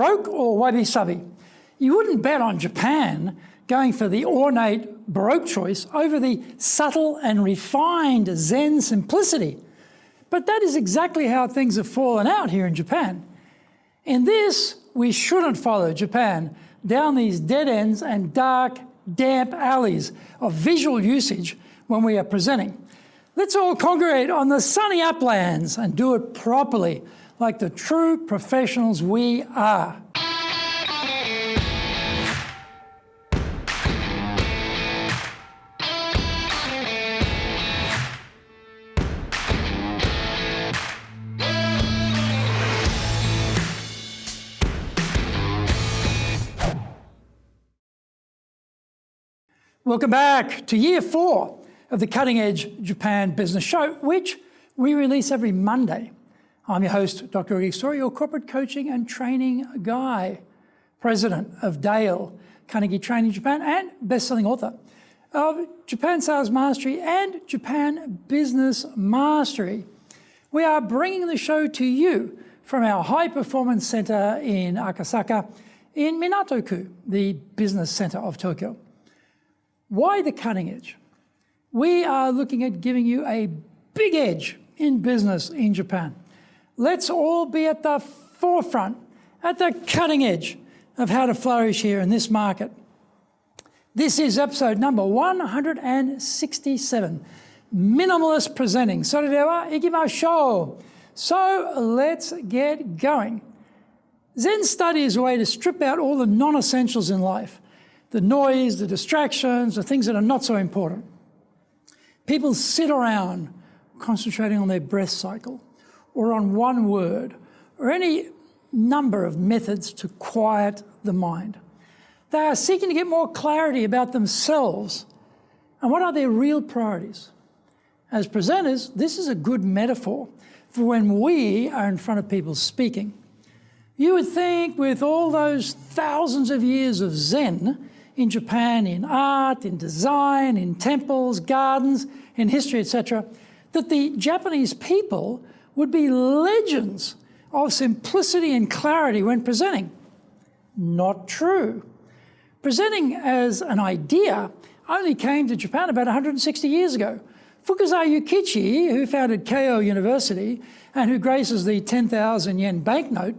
Baroque or wabi-sabi. You wouldn't bet on Japan going for the ornate Baroque choice over the subtle and refined Zen simplicity. But that is exactly how things have fallen out here in Japan. In this, we shouldn't follow Japan down these dead ends and dark, damp alleys of visual usage when we are presenting. Let's all congregate on the sunny uplands and do it properly, like the true professionals we are. Welcome back to Year 4 of the Cutting Edge Japan Business Show, which we release every Monday. I'm your host, Dr. Ricky Story, your corporate coaching and training guy, president of Dale Carnegie Training Japan and best-selling author of Japan Sales Mastery and Japan Business Mastery. We are bringing the show to you from our High Performance Center in Akasaka in Minato-ku, the business center of Tokyo. Why the cutting edge? We are looking at giving you a big edge in business in Japan. Let's all be at the forefront, at the cutting edge of how to flourish here in this market. This is episode number 167, Minimalist Presenting. それでは行きましょう. So let's get going. Zen study is a way to strip out all the non-essentials in life. The noise, the distractions, the things that are not so important. People sit around concentrating on their breath cycle or on one word or any number of methods to quiet the mind. They are seeking to get more clarity about themselves and what are their real priorities. As presenters, this is a good metaphor for when we are in front of people speaking. You would think with all those thousands of years of Zen in Japan, in art, in design, in temples, gardens, in history, etc., that the Japanese people would be legends of simplicity and clarity when presenting. Not true. Presenting as an idea only came to Japan about 160 years ago. Fukuzawa Yukichi, who founded Keio University and who graces the 10,000 yen banknote,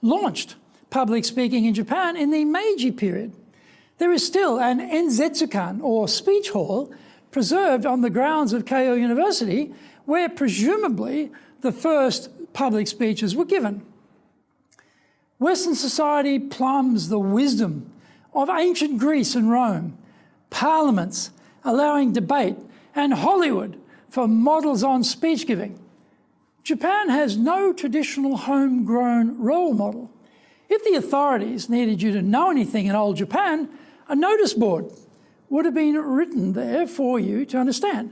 launched public speaking in Japan in the Meiji period. There is still an enzetsukan, or speech hall, preserved on the grounds of Keio University, where presumably the first public speeches were given. Western society plumbs the wisdom of ancient Greece and Rome, parliaments allowing debate, and Hollywood for models on speech giving. Japan has no traditional homegrown role model. If the authorities needed you to know anything in old Japan, a notice board would have been written there for you to understand.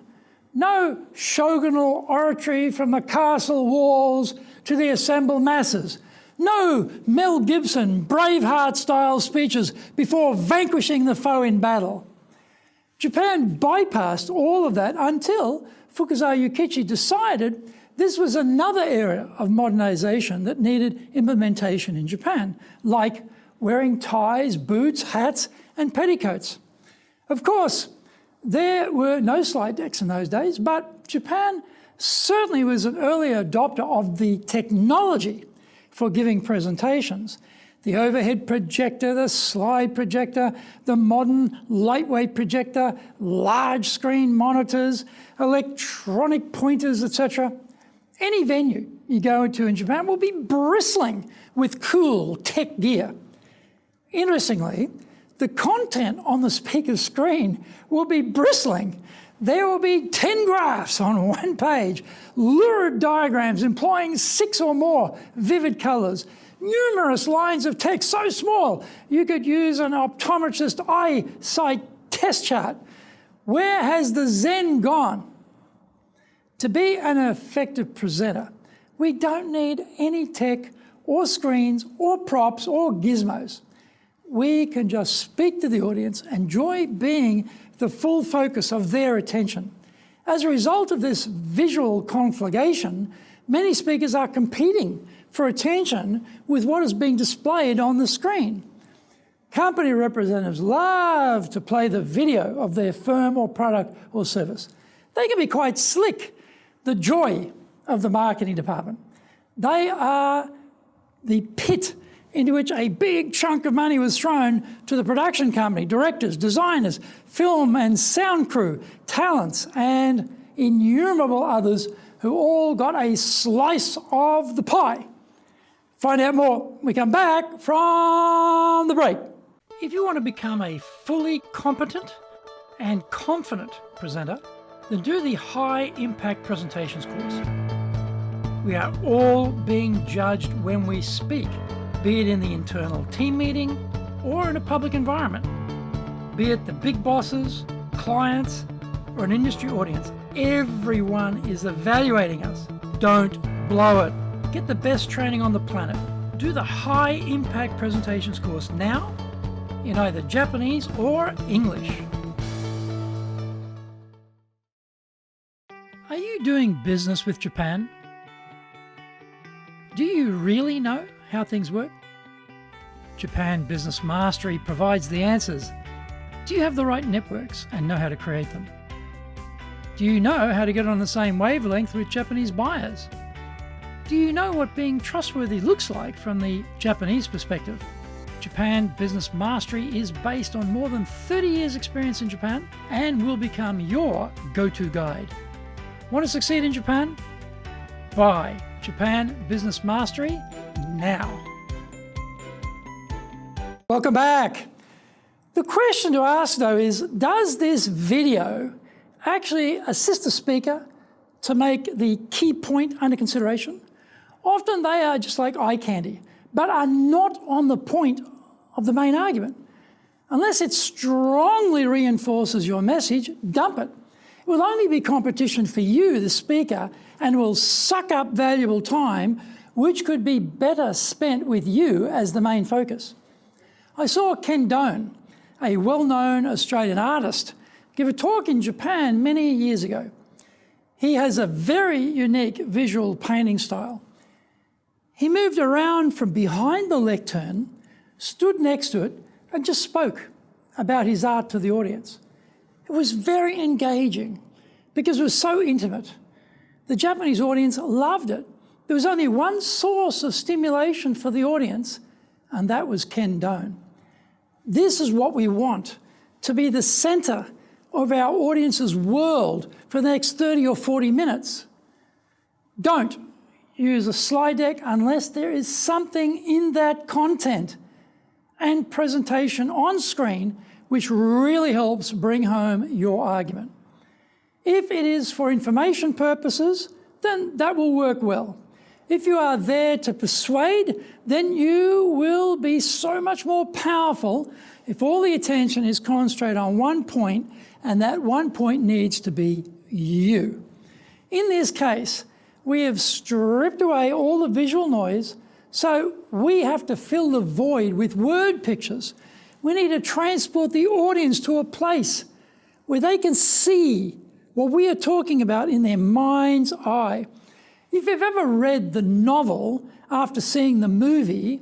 No shogunal oratory from the castle walls to the assembled masses. No Mel Gibson Braveheart-style speeches before vanquishing the foe in battle. Japan bypassed all of that until Fukuzawa Yukichi decided this was another area of modernization that needed implementation in Japan, like wearing ties, boots, hats, and petticoats. Of course, there were no slide decks in those days, but Japan certainly was an early adopter of the technology for giving presentations. The overhead projector, the slide projector, the modern lightweight projector, large screen monitors, electronic pointers, etc. Any venue you go into in Japan will be bristling with cool tech gear. Interestingly, the content on the speaker's screen will be bristling. There will be 10 graphs on one page, lurid diagrams employing 6 or more vivid colours, numerous lines of text so small you could use an optometrist eyesight test chart. Where has the Zen gone? To be an effective presenter, we don't need any tech or screens or props or gizmos. We can just speak to the audience, enjoy being the full focus of their attention. As a result of this visual conflagration, Many speakers are competing for attention with what is being displayed on the screen. Company representatives love to play the video of their firm or product or service. They can be quite slick, the joy of the marketing department. They are the pit into which a big chunk of money was thrown to the production company, directors, designers, film and sound crew, talents, and innumerable others who all got a slice of the pie. Find out more when we come back from the break. If you want to become a fully competent and confident presenter, then do the High Impact Presentations course. We are all being judged when we speak, be it in the internal team meeting or in a public environment, be it the big bosses, clients, or an industry audience. Everyone is evaluating us. Don't blow it. Get the best training on the planet. Do the High Impact Presentations course now in either Japanese or English. Are you doing business with Japan? Do you really know how things work? Japan Business Mastery provides the answers. Do you have the right networks and know how to create them? Do you know how to get on the same wavelength with Japanese buyers? Do you know what being trustworthy looks like from the Japanese perspective? Japan Business Mastery is based on more than 30 years' experience in Japan and will become your go-to guide. Want to succeed in Japan? Buy Japan Business Mastery now. Welcome back. The question to ask though is, does this video actually assist the speaker to make the key point under consideration? Often they are just like eye candy, but are not on the point of the main argument. Unless it strongly reinforces your message, dump it. It will only be competition for you, the speaker, and will suck up valuable time, which could be better spent with you as the main focus. I saw Ken Doan, a well-known Australian artist, give a talk in Japan many years ago. He has a very unique visual painting style. He moved around from behind the lectern, stood next to it, and just spoke about his art to the audience. It was very engaging because it was so intimate. The Japanese audience loved it. There was only one source of stimulation for the audience, and that was Ken Doan. This is what we want, to be the centre of our audience's world for the next 30 or 40 minutes. Don't use a slide deck unless there is something in that content and presentation on screen which really helps bring home your argument. If it is for information purposes, then that will work well. If you are there to persuade, then you will be so much more powerful if all the attention is concentrated on one point, and that one point needs to be you. In this case, we have stripped away all the visual noise, so we have to fill the void with word pictures. We need to transport the audience to a place where they can see what we are talking about in their mind's eye. If you've ever read the novel after seeing the movie,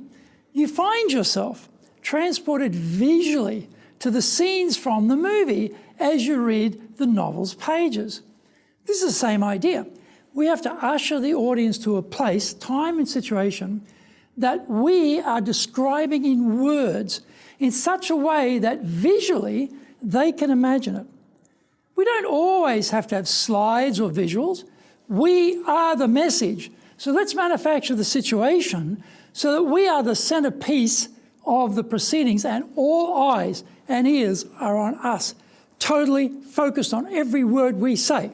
you find yourself transported visually to the scenes from the movie as you read the novel's pages. This is the same idea. We have to usher the audience to a place, time and situation that we are describing in words in such a way that visually they can imagine it. We don't always have to have slides or visuals. We are the message. So let's manufacture the situation so that we are the centerpiece of the proceedings and all eyes and ears are on us, totally focused on every word we say.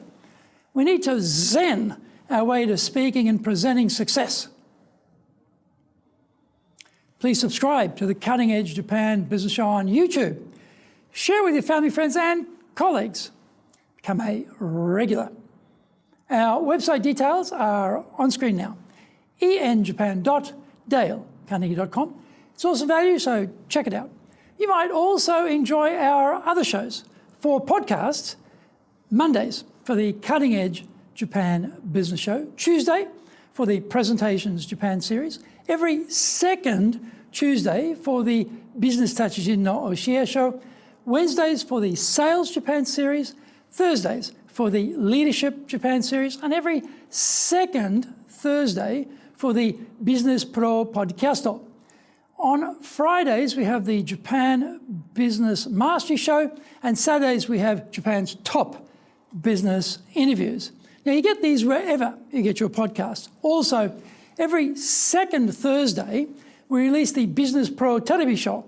We need to zen our way to speaking and presenting success. Please subscribe to the Cutting Edge Japan Business Show on YouTube. Share with your family, friends and colleagues. Become a regular. Our website details are on screen now. enjapan.dalecarnegie.com. It's also value, so check it out. You might also enjoy our other shows. For podcasts, Mondays for the Cutting Edge Japan Business Show. Tuesday for the Presentations Japan series, every second Tuesday for the Business Tachijin no Oshie Show, Wednesdays for the Sales Japan series, Thursdays for the Leadership Japan series, and every second Thursday for the Business Pro Podcasto. On Fridays, we have the Japan Business Mastery Show, and Saturdays we have Japan's top business interviews. Now, you get these wherever you get your podcast. Also, every second Thursday, we release the Business Pro Television Show.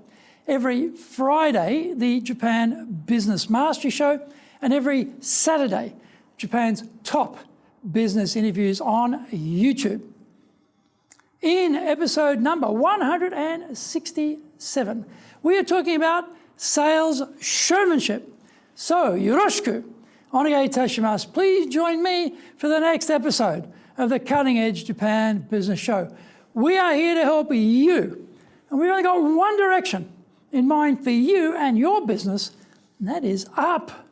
Every Friday, the Japan Business Mastery Show, and every Saturday, Japan's top business interviews on YouTube. In episode number 167, we are talking about sales showmanship. So, yoroshiku onegai itashimasu. Please join me for the next episode of the Cutting Edge Japan Business Show. We are here to help you, and we've only got one direction in mind for you and your business, and that is up.